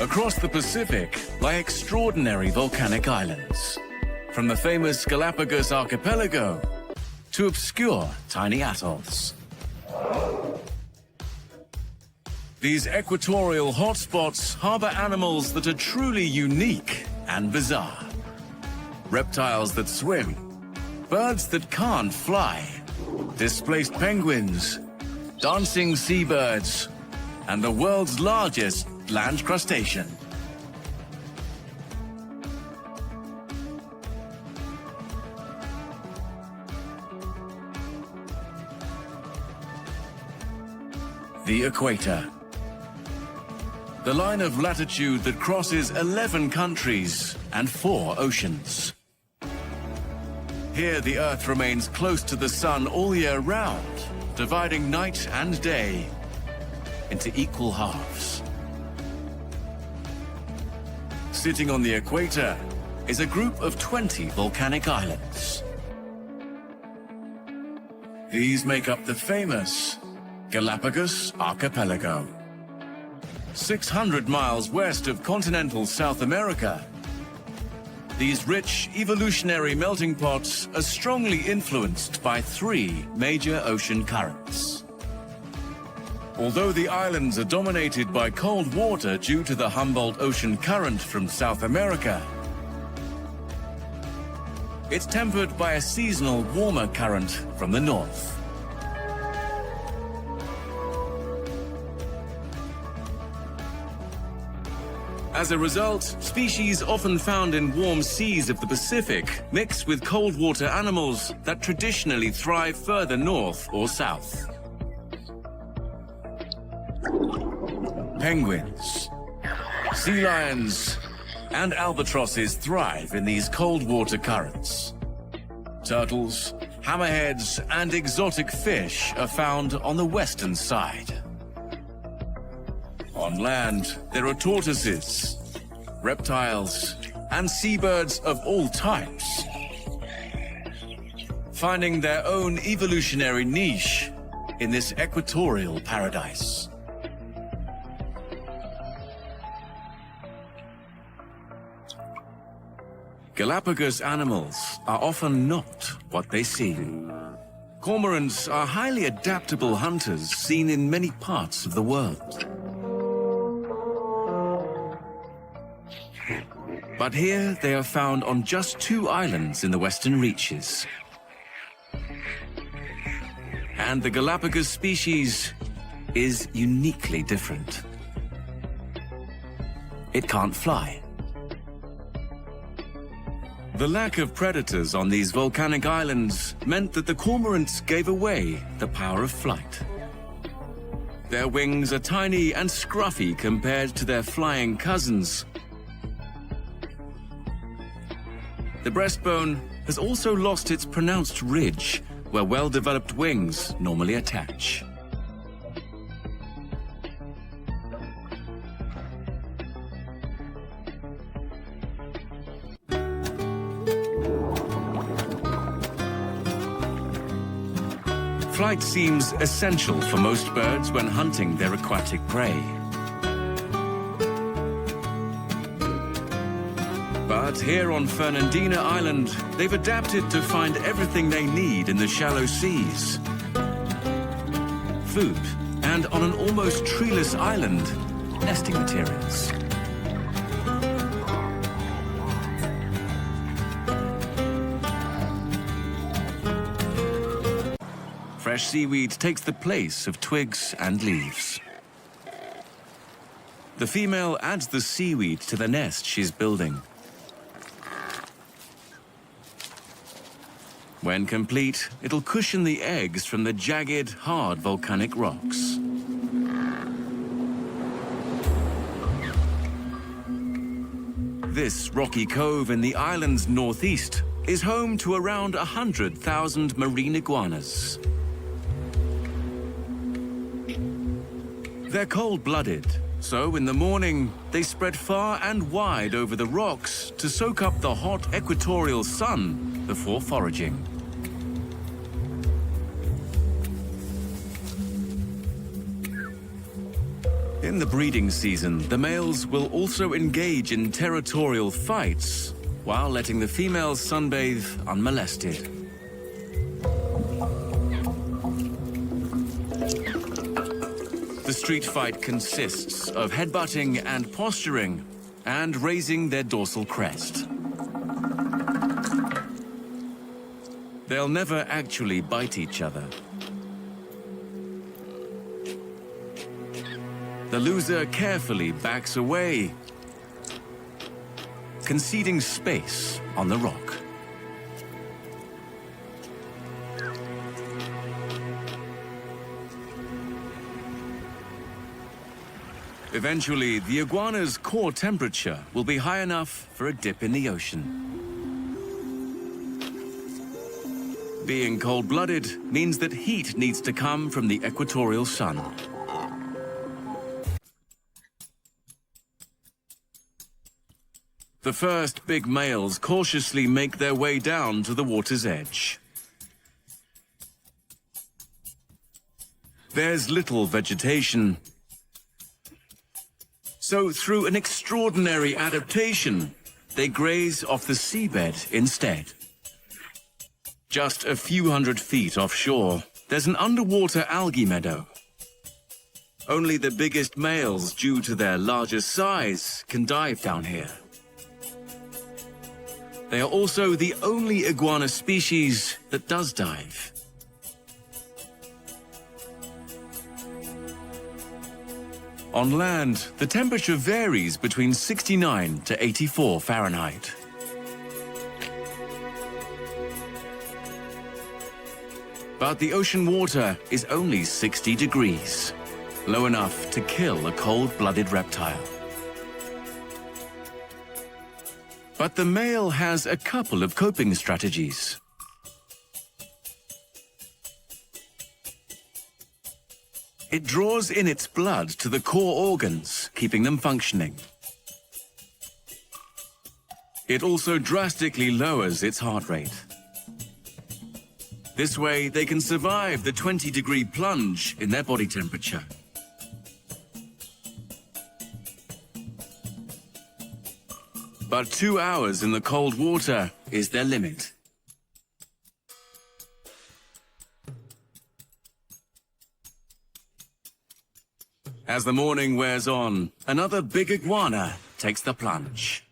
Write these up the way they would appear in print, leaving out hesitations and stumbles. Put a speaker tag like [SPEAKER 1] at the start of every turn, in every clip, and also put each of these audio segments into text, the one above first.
[SPEAKER 1] Across the Pacific lie extraordinary volcanic islands, from the famous Galapagos archipelago to obscure tiny atolls. These equatorial hotspots harbor animals that are truly unique and bizarre. Reptiles that swim, birds that can't fly, displaced penguins, dancing seabirds, and the world's largest land crustacean. The Equator. The line of latitude that crosses 11 countries and 4 oceans. Here the Earth remains close to the sun all year round, dividing night and day into equal halves. Sitting on the equator is a group of 20 volcanic islands. These make up the famous Galapagos archipelago. 600 miles west of continental South America, these rich evolutionary melting pots are strongly influenced by 3 major ocean currents. Although the islands are dominated by cold water due to the Humboldt Ocean current from South America, it's tempered by a seasonal warmer current from the north. As a result, species often found in warm seas of the Pacific mix with cold water animals that traditionally thrive further north or south. Penguins, sea lions, and albatrosses thrive in these cold water currents. Turtles, hammerheads, and exotic fish are found on the western side. On land, there are tortoises, reptiles, and seabirds of all types, finding their own evolutionary niche in this equatorial paradise. Galapagos animals are often not what they seem. Cormorants are highly adaptable hunters seen in many parts of the world. But here they are found on just 2 islands in the Western Reaches. And the Galapagos species is uniquely different. It can't fly. The lack of predators on these volcanic islands meant that the cormorants gave away the power of flight. Their wings are tiny and scruffy compared to their flying cousins. The breastbone has also lost its pronounced ridge, where well-developed wings normally attach. Flight seems essential for most birds when hunting their aquatic prey. But here on Fernandina Island, they've adapted to find everything they need in the shallow seas. Food, and on an almost treeless island, nesting materials. Fresh seaweed takes the place of twigs and leaves. The female adds the seaweed to the nest she's building. When complete, it'll cushion the eggs from the jagged, hard volcanic rocks. This rocky cove in the island's northeast is home to around 100,000 marine iguanas. They're cold-blooded, so in the morning, they spread far and wide over the rocks to soak up the hot equatorial sun before foraging. In the breeding season, the males will also engage in territorial fights while letting the females sunbathe unmolested. The street fight consists of headbutting and posturing and raising their dorsal crest. They'll never actually bite each other. The loser carefully backs away, conceding space on the rock. Eventually, the iguana's core temperature will be high enough for a dip in the ocean. Being cold-blooded means that heat needs to come from the equatorial sun. The first big males cautiously make their way down to the water's edge. There's little vegetation, so through an extraordinary adaptation, they graze off the seabed instead. Just a few hundred feet offshore, there's an underwater algae meadow. Only the biggest males, due to their larger size, can dive down here. They are also the only iguana species that does dive. On land, the temperature varies between 69 to 84 Fahrenheit. But the ocean water is only 60 degrees, low enough to kill a cold-blooded reptile. But the male has a couple of coping strategies. It draws in its blood to the core organs, keeping them functioning. It also drastically lowers its heart rate. This way, they can survive the 20-degree plunge in their body temperature. But 2 hours in the cold water is their limit. As the morning wears on, another big iguana takes the plunge.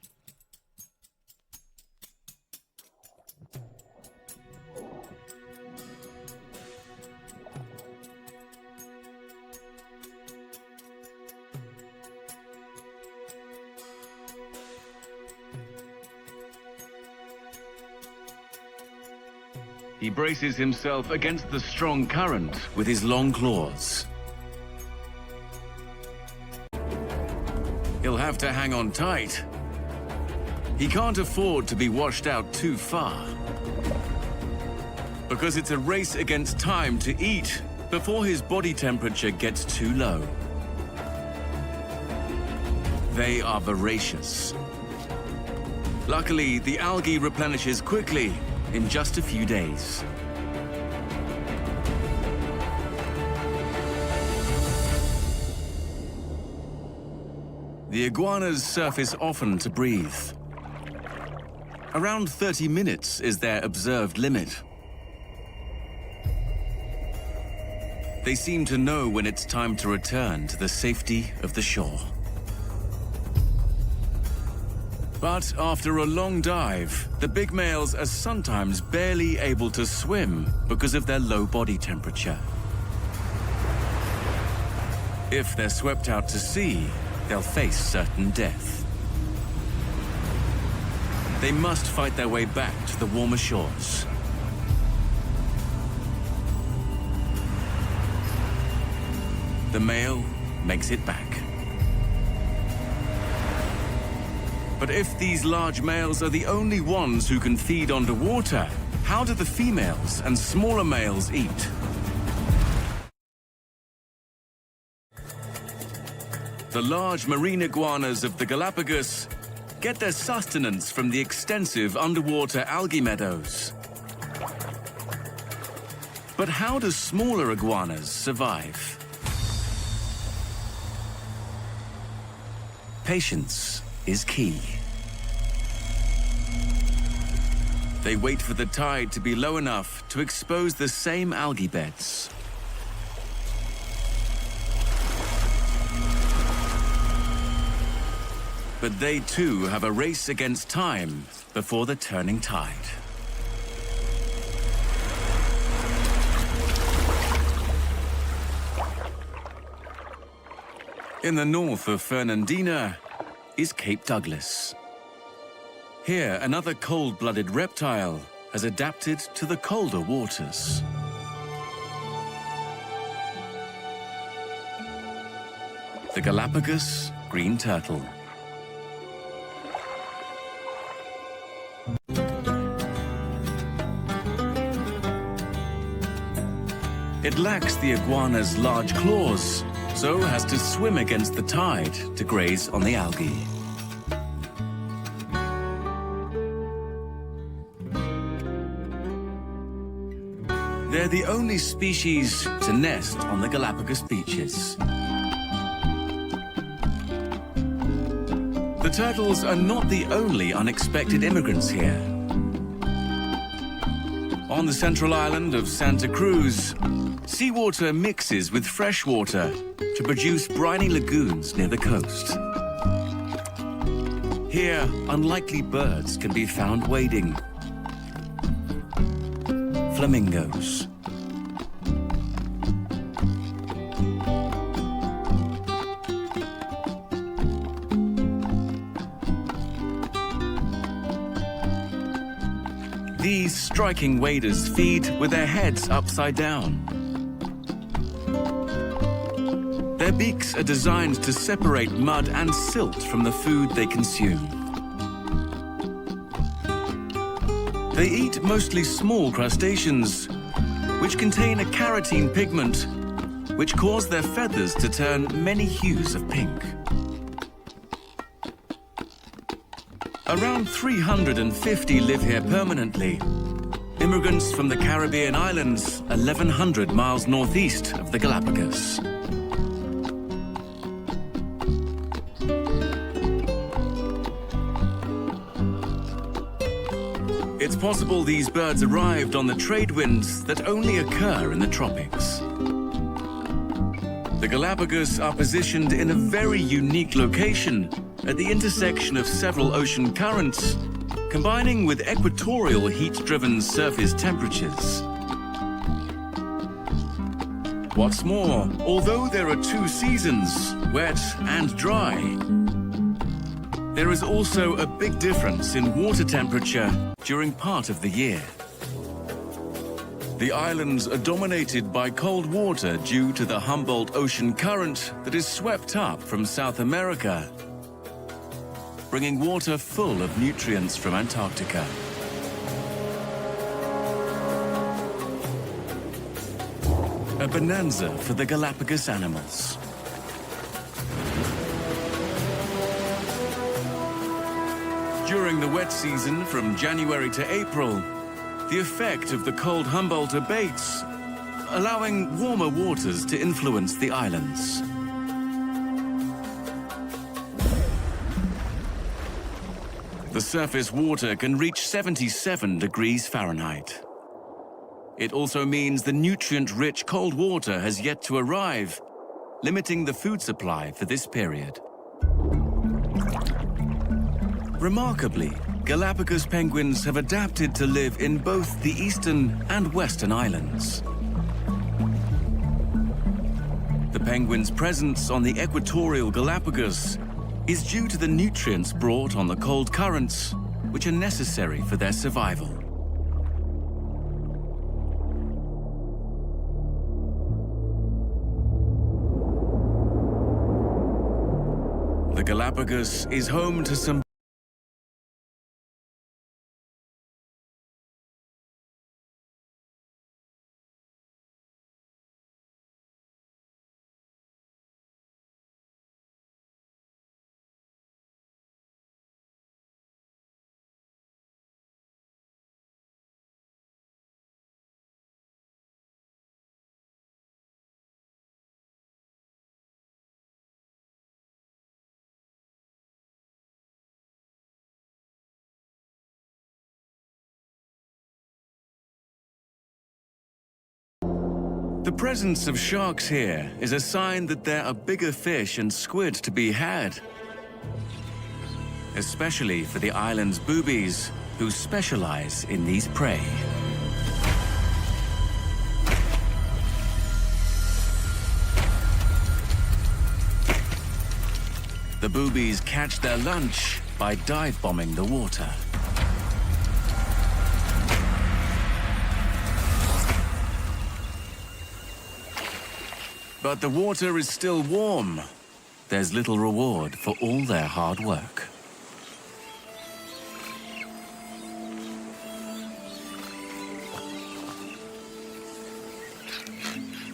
[SPEAKER 1] He braces himself against the strong current with his long claws. He'll have to hang on tight. He can't afford to be washed out too far, because it's a race against time to eat before his body temperature gets too low. They are voracious. Luckily, the algae replenishes quickly in just a few days. The iguanas surface often to breathe. Around 30 minutes is their observed limit. They seem to know when it's time to return to the safety of the shore. But after a long dive, the big males are sometimes barely able to swim because of their low body temperature. If they're swept out to sea, they'll face certain death. They must fight their way back to the warmer shores. The male makes it back. But if these large males are the only ones who can feed underwater, how do the females and smaller males eat? The large marine iguanas of the Galapagos get their sustenance from the extensive underwater algae meadows. But how do smaller iguanas survive? patience is key. They wait for the tide to be low enough to expose the same algae beds. But they too have a race against time before the turning tide. In the north of Fernandina is Cape Douglas. Here, another cold-blooded reptile has adapted to the colder waters. The Galapagos green turtle. It lacks the iguana's large claws, so has to swim against the tide to graze on the algae. They're the only species to nest on the Galapagos beaches. The turtles are not the only unexpected immigrants here. On the central island of Santa Cruz, seawater mixes with fresh water to produce briny lagoons near the coast. Here, unlikely birds can be found wading. Flamingos. These striking waders feed with their heads upside down. Their beaks are designed to separate mud and silt from the food they consume. They eat mostly small crustaceans, which contain a carotene pigment, which cause their feathers to turn many hues of pink. Around 350 live here permanently. Immigrants from the Caribbean islands, 1,100 miles northeast of the Galapagos. It's possible these birds arrived on the trade winds that only occur in the tropics. The Galapagos are positioned in a very unique location at the intersection of several ocean currents, combining with equatorial heat-driven surface temperatures. What's more, although there are two seasons, wet and dry, there is also a big difference in water temperature during part of the year. The islands are dominated by cold water due to the Humboldt Ocean current that is swept up from South America, bringing water full of nutrients from Antarctica. A bonanza for the Galapagos animals. During the wet season from January to April, the effect of the cold Humboldt abates, allowing warmer waters to influence the islands. The surface water can reach 77 degrees Fahrenheit. It also means the nutrient-rich cold water has yet to arrive, limiting the food supply for this period. Remarkably, Galapagos penguins have adapted to live in both the eastern and western islands. The penguins' presence on the equatorial Galapagos is due to the nutrients brought on the cold currents, which are necessary for their survival. The Galapagos is home to some The presence of sharks here is a sign that there are bigger fish and squid to be had, especially for the island's boobies, who specialize in these prey. The boobies catch their lunch by dive-bombing the water. But the water is still warm. There's little reward for all their hard work.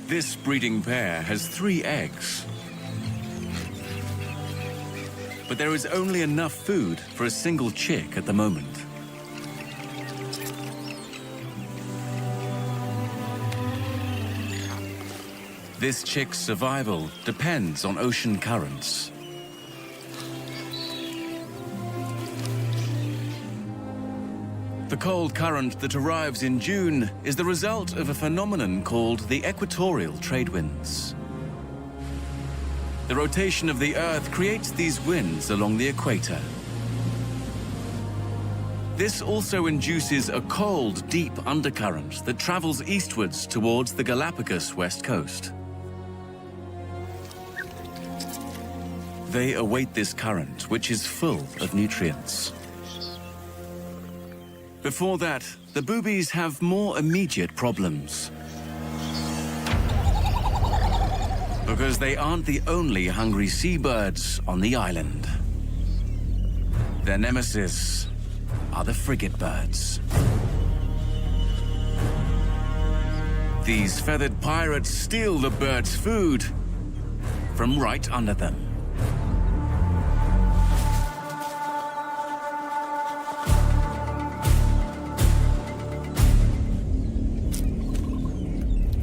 [SPEAKER 1] This breeding pair has 3 eggs. But there is only enough food for a single chick at the moment. This chick's survival depends on ocean currents. The cold current that arrives in June is the result of a phenomenon called the equatorial trade winds. The rotation of the Earth creates these winds along the equator. This also induces a cold, deep undercurrent that travels eastwards towards the Galapagos west coast. They await this current, which is full of nutrients. Before that, the boobies have more immediate problems. Because they aren't the only hungry seabirds on the island. Their nemesis are the frigate birds. These feathered pirates steal the birds' food from right under them.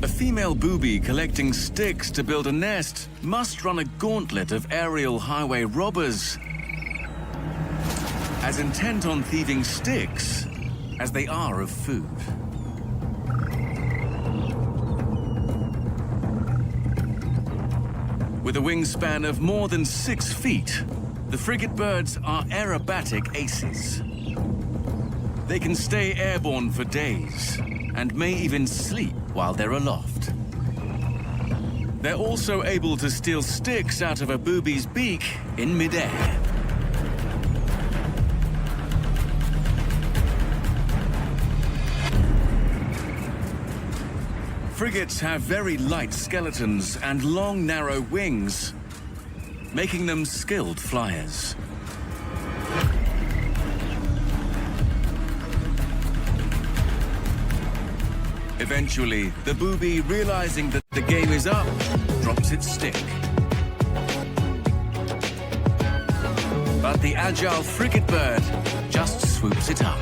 [SPEAKER 1] A female booby collecting sticks to build a nest must run a gauntlet of aerial highway robbers, as intent on thieving sticks as they are of food. With a wingspan of more than 6 feet, the frigate birds are aerobatic aces. They can stay airborne for days and may even sleep while they're aloft. They're also able to steal sticks out of a booby's beak in midair. Frigates have very light skeletons and long, narrow wings, making them skilled flyers. Eventually, the booby, realizing that the game is up, drops its stick. But the agile frigate bird just swoops it up.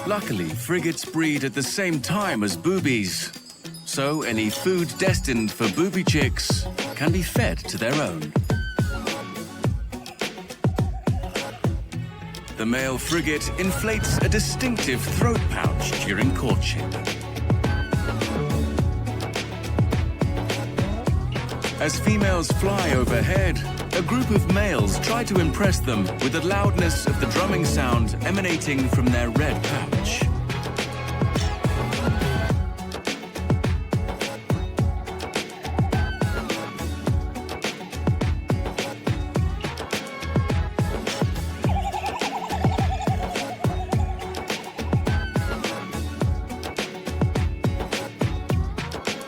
[SPEAKER 1] Luckily, frigates breed at the same time as boobies, so any food destined for booby chicks can be fed to their own. The male frigate inflates a distinctive throat pouch during courtship. As females fly overhead, a group of males try to impress them with the loudness of the drumming sound emanating from their red pouch.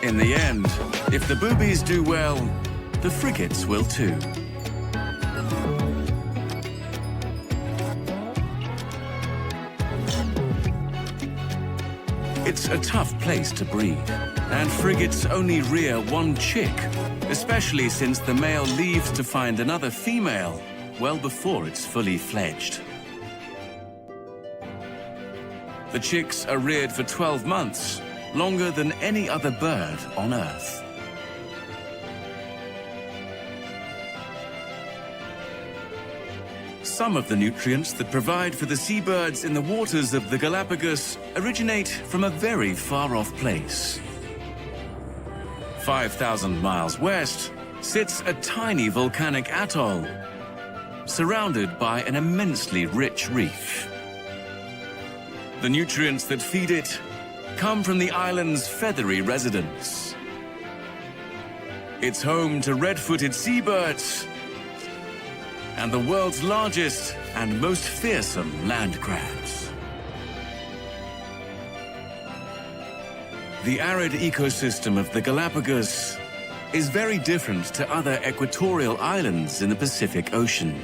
[SPEAKER 1] In the end, if the boobies do well, the frigates will too. It's a tough place to breed, and frigates only rear one chick, especially since the male leaves to find another female well before it's fully fledged. The chicks are reared for 12 months, longer than any other bird on Earth. Some of the nutrients that provide for the seabirds in the waters of the Galapagos originate from a very far-off place. 5,000 miles west sits a tiny volcanic atoll, surrounded by an immensely rich reef. The nutrients that feed it come from the island's feathery residents. It's home to red-footed seabirds and the world's largest and most fearsome land crabs. The arid ecosystem of the Galapagos is very different to other equatorial islands in the Pacific Ocean.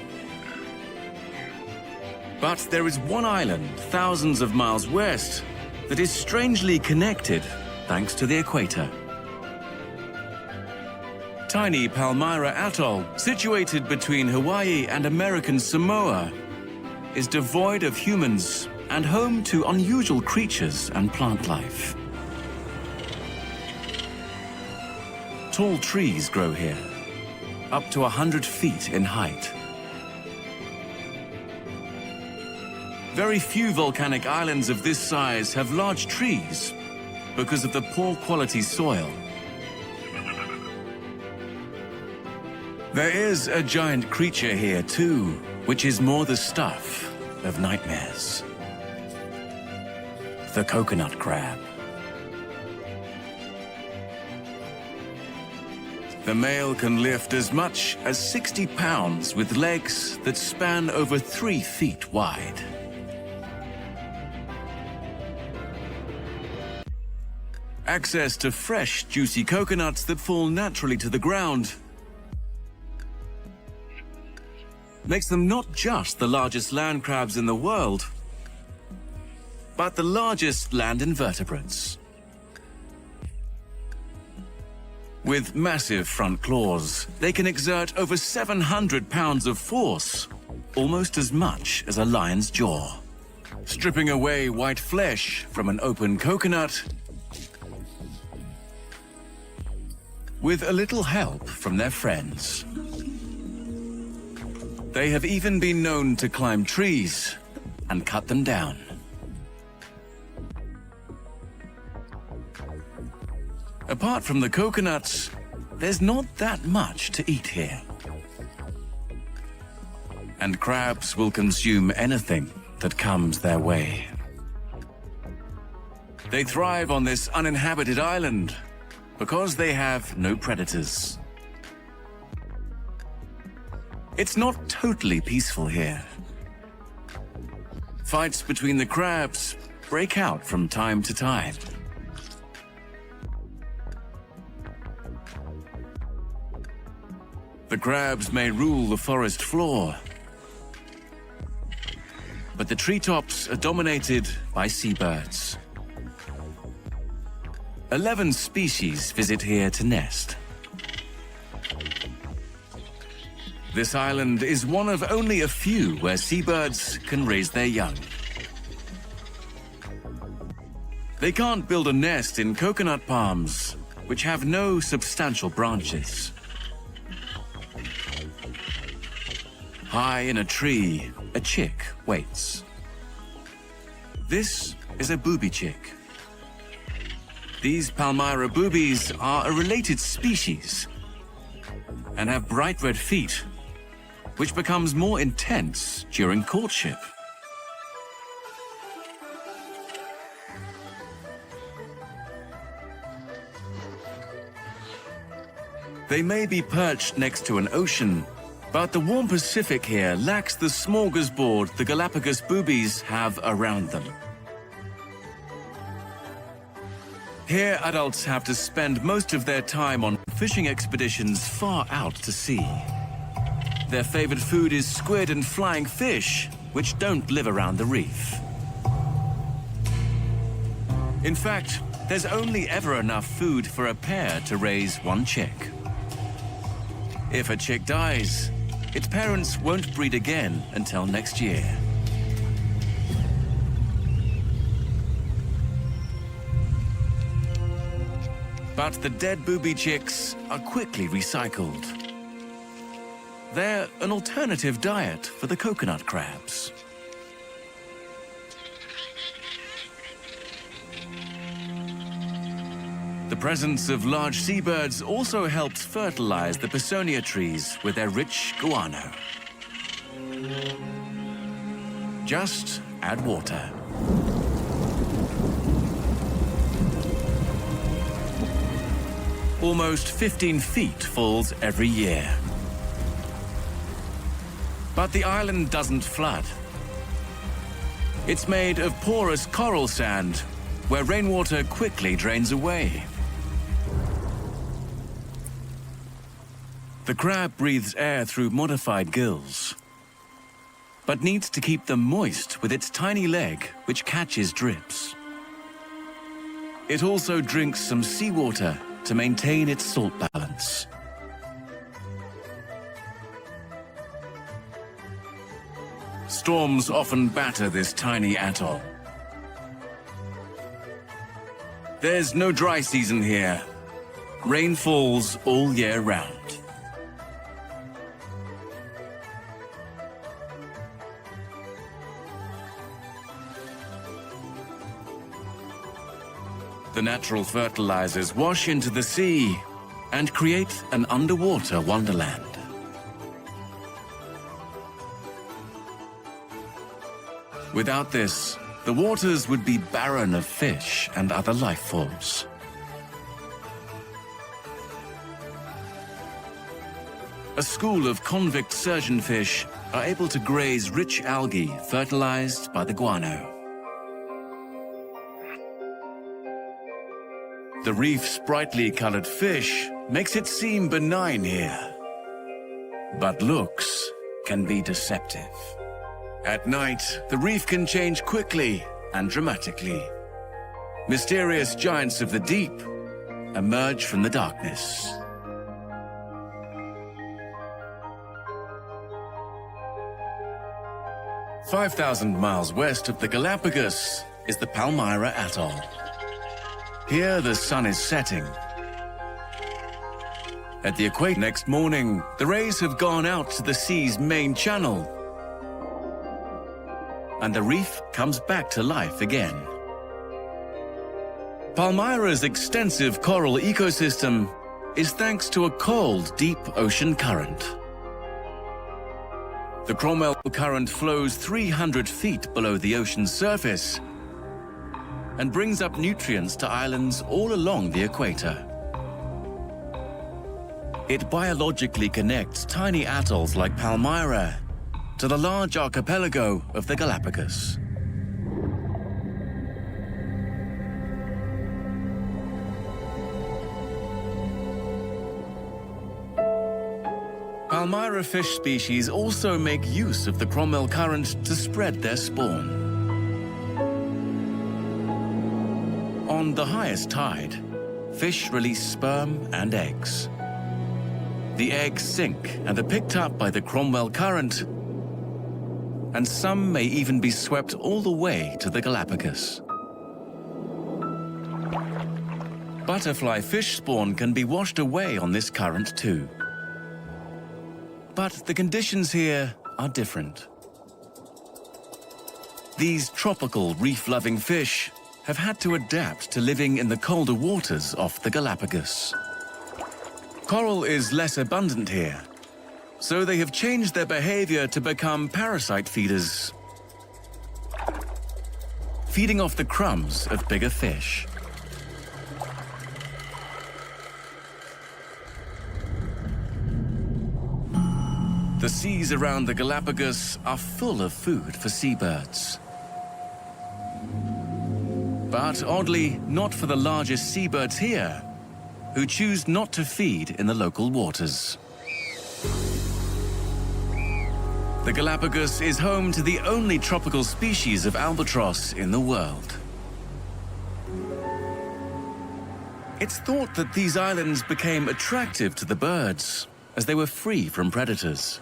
[SPEAKER 1] But there is one island thousands of miles west that is strangely connected thanks to the equator. Tiny Palmyra Atoll, situated between Hawaii and American Samoa, is devoid of humans and home to unusual creatures and plant life. Tall trees grow here, up to 100 feet in height. Very few volcanic islands of this size have large trees because of the poor quality soil. There is a giant creature here too, which is more the stuff of nightmares. The coconut crab. The male can lift as much as 60 pounds with legs that span over 3 feet wide. Access to fresh, juicy coconuts that fall naturally to the ground makes them not just the largest land crabs in the world, but the largest land invertebrates. With massive front claws, they can exert over 700 pounds of force, almost as much as a lion's jaw. Stripping away white flesh from an open coconut with a little help from their friends. They have even been known to climb trees and cut them down. Apart from the coconuts, there's not that much to eat here. And crabs will consume anything that comes their way. They thrive on this uninhabited island because they have no predators. It's not totally peaceful here. Fights between the crabs break out from time to time. The crabs may rule the forest floor, but the treetops are dominated by seabirds. 11 species visit here to nest. This island is one of only a few where seabirds can raise their young. They can't build a nest in coconut palms, which have no substantial branches. High in a tree, a chick waits. This is a booby chick. These Palmyra boobies are a related species and have bright red feet, which becomes more intense during courtship. They may be perched next to an ocean, but the warm Pacific here lacks the smorgasbord the Galapagos boobies have around them. Here, adults have to spend most of their time on fishing expeditions far out to sea. Their favorite food is squid and flying fish, which don't live around the reef. In fact, there's only ever enough food for a pair to raise one chick. If a chick dies, its parents won't breed again until next year. But the dead booby chicks are quickly recycled. They're an alternative diet for the coconut crabs. The presence of large seabirds also helps fertilize the Pisonia trees with their rich guano. Just add water. Almost 15 feet falls every year. But the island doesn't flood. It's made of porous coral sand, where rainwater quickly drains away. The crab breathes air through modified gills, but needs to keep them moist with its tiny leg, which catches drips. It also drinks some seawater to maintain its salt balance. Storms often batter this tiny atoll. There's no dry season here. Rain falls all year round. The natural fertilizers wash into the sea and create an underwater wonderland. Without this, the waters would be barren of fish and other life forms. A school of convict surgeonfish are able to graze rich algae fertilized by the guano. The reef's brightly colored fish makes it seem benign here. But looks can be deceptive. At night, the reef can change quickly and dramatically. Mysterious giants of the deep emerge from the darkness. "5,000 miles west of the Galapagos is the Palmyra Atoll. Here, the sun is setting. At the equator next morning, the rays have gone out to the sea's main channel, and the reef comes back to life again. Palmyra's extensive coral ecosystem is thanks to a cold, deep ocean current. The Cromwell Current flows 300 feet below the ocean's surface and brings up nutrients to islands all along the equator. It biologically connects tiny atolls like Palmyra to the large archipelago of the Galapagos. Palmyra fish species also make use of the Cromwell Current to spread their spawn. On the highest tide, fish release sperm and eggs. The eggs sink and are picked up by the Cromwell Current, and some may even be swept all the way to the Galapagos. Butterfly fish spawn can be washed away on this current too. But the conditions here are different. These tropical reef-loving fish have had to adapt to living in the colder waters off the Galapagos. Coral is less abundant here, so they have changed their behavior to become parasite feeders, feeding off the crumbs of bigger fish. The seas around the Galapagos are full of food for seabirds. But oddly, not for the largest seabirds here, who choose not to feed in the local waters. The Galapagos is home to the only tropical species of albatross in the world. It's thought that these islands became attractive to the birds as they were free from predators.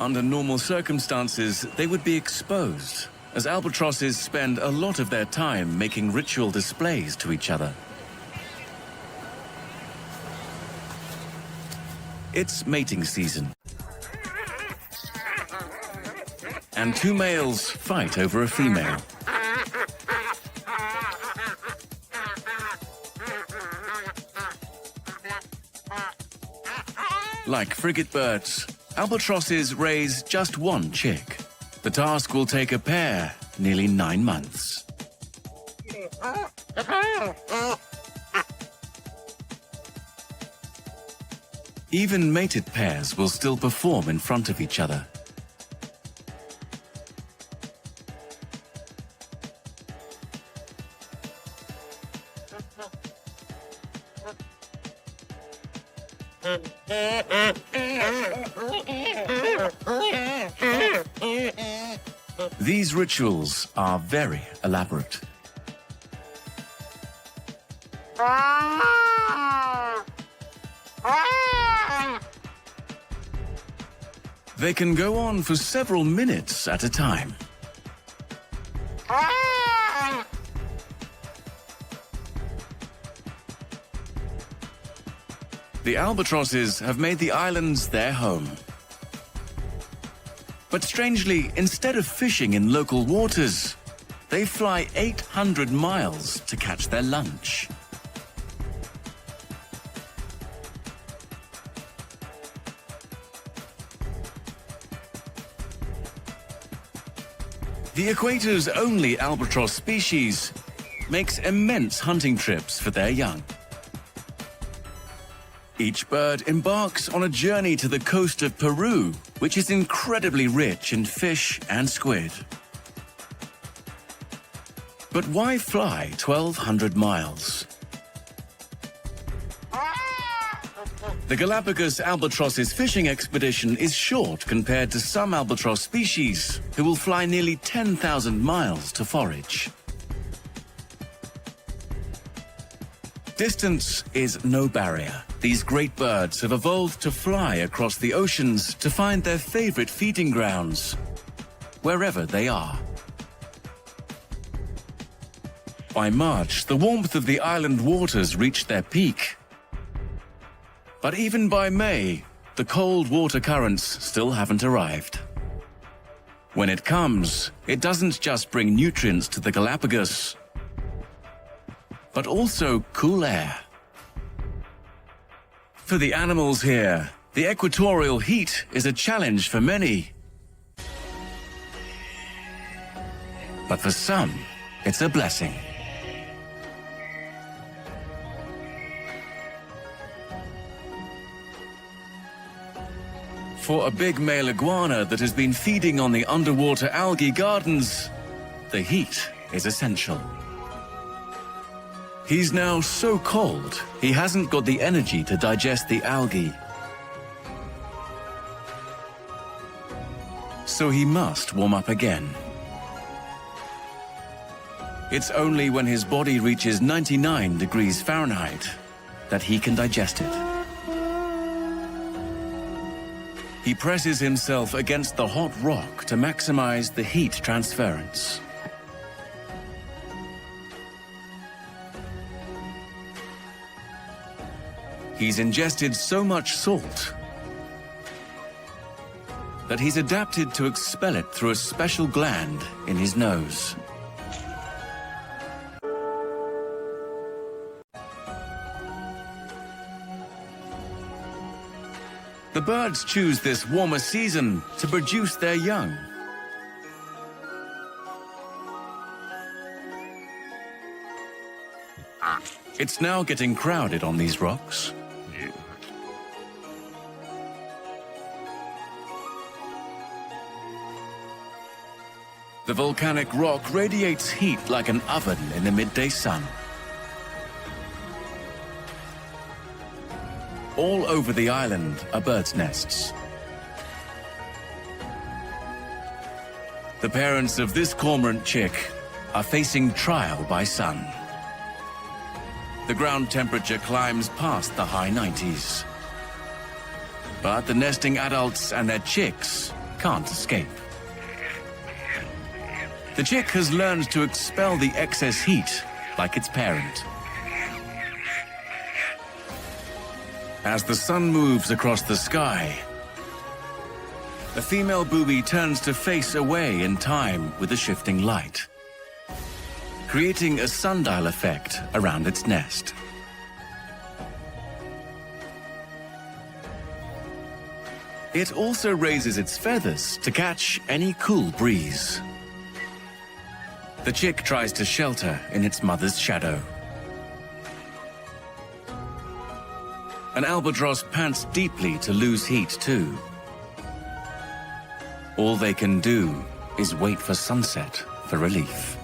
[SPEAKER 1] Under normal circumstances, they would be exposed, as albatrosses spend a lot of their time making ritual displays to each other. It's mating season. And two males fight over a female. Like frigate birds, albatrosses raise just one chick. The task will take a pair nearly 9 months. Even mated pairs will still perform in front of each other. These rituals are very elaborate. They can go on for several minutes at a time. The albatrosses have made the islands their home. But strangely, instead of fishing in local waters, they fly 800 miles to catch their lunch. The Equator's only albatross species makes immense hunting trips for their young. Each bird embarks on a journey to the coast of Peru, which is incredibly rich in fish and squid. But why fly 1,200 miles? The Galapagos albatross's fishing expedition is short compared to some albatross species, who will fly nearly 10,000 miles to forage. Distance is no barrier. These great birds have evolved to fly across the oceans to find their favorite feeding grounds, wherever they are. By March, the warmth of the island waters reached their peak. But even by May, the cold water currents still haven't arrived. When it comes, it doesn't just bring nutrients to the Galapagos, but also cool air. For the animals here, the equatorial heat is a challenge for many. But for some, it's a blessing. For a big male iguana that has been feeding on the underwater algae gardens, the heat is essential. He's now so cold, he hasn't got the energy to digest the algae. So he must warm up again. It's only when his body reaches 99 degrees Fahrenheit that he can digest it. He presses himself against the hot rock to maximize the heat transference. He's ingested so much salt that he's adapted to expel it through a special gland in his nose. The birds choose this warmer season to produce their young. It's now getting crowded on these rocks. The volcanic rock radiates heat like an oven in the midday sun. All over the island are birds' nests. The parents of this cormorant chick are facing trial by sun. The ground temperature climbs past the high 90s. But the nesting adults and their chicks can't escape. The chick has learned to expel the excess heat like its parent. As the sun moves across the sky, the female booby turns to face away in time with the shifting light, creating a sundial effect around its nest. It also raises its feathers to catch any cool breeze. The chick tries to shelter in its mother's shadow. An albatross pants deeply to lose heat too. All they can do is wait for sunset for relief.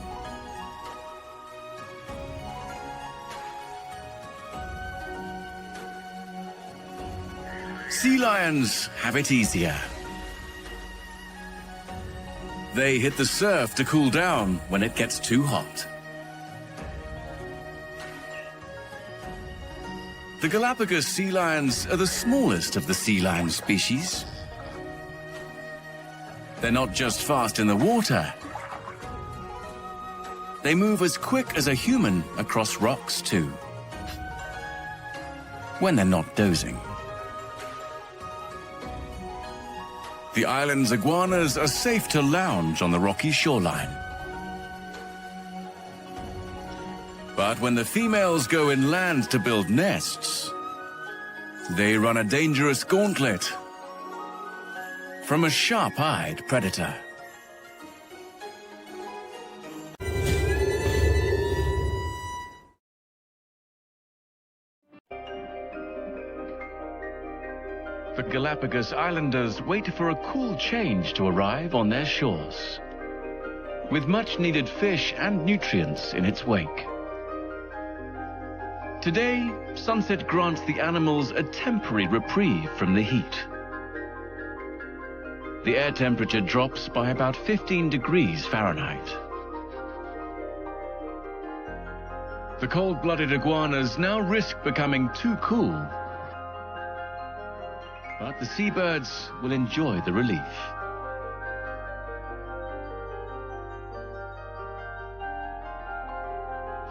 [SPEAKER 1] Sea lions have it easier. They hit the surf to cool down when it gets too hot. The Galapagos sea lions are the smallest of the sea lion species. They're not just fast in the water. They move as quick as a human across rocks too, when they're not dozing. The island's iguanas are safe to lounge on the rocky shoreline. But when the females go inland to build nests, they run a dangerous gauntlet from a sharp-eyed predator. The Galapagos Islanders wait for a cool change to arrive on their shores, with much-needed fish and nutrients in its wake. Today, sunset grants the animals a temporary reprieve from the heat. The air temperature drops by about 15 degrees Fahrenheit. The cold-blooded iguanas now risk becoming too cool, but the seabirds will enjoy the relief.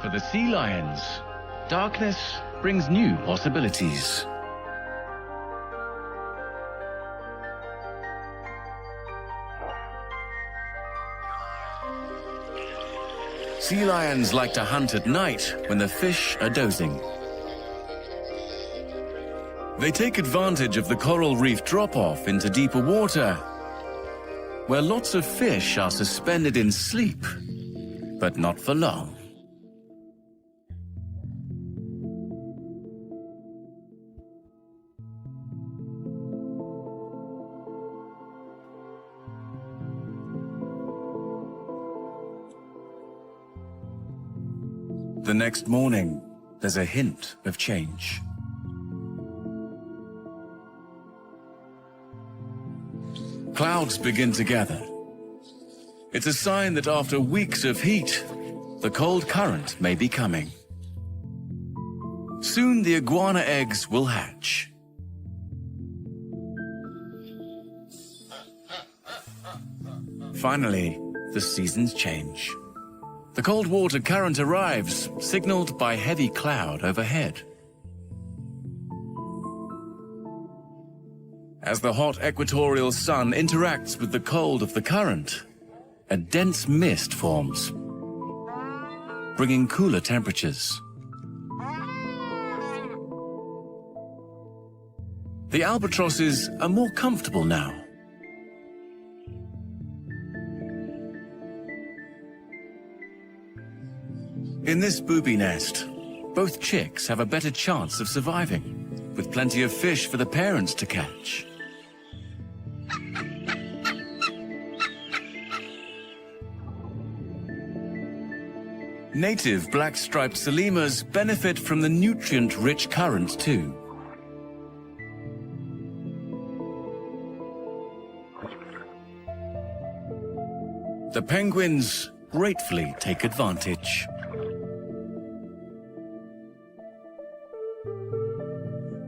[SPEAKER 1] For the sea lions, darkness brings new possibilities. Sea lions like to hunt at night when the fish are dozing. They take advantage of the coral reef drop-off into deeper water, where lots of fish are suspended in sleep, but not for long. The next morning, there's a hint of change. Clouds begin to gather. It's a sign that after weeks of heat, the cold current may be coming. Soon the iguana eggs will hatch. Finally, the seasons change. The cold water current arrives, signaled by heavy cloud overhead. As the hot equatorial sun interacts with the cold of the current, a dense mist forms, bringing cooler temperatures. The albatrosses are more comfortable now. In this booby nest, both chicks have a better chance of surviving, with plenty of fish for the parents to catch. Native black-striped salimas benefit from the nutrient-rich current too. The penguins gratefully take advantage.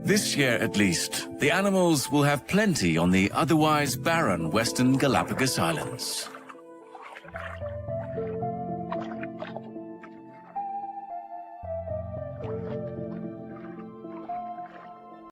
[SPEAKER 1] This year, at least, the animals will have plenty on the otherwise barren western Galapagos Islands.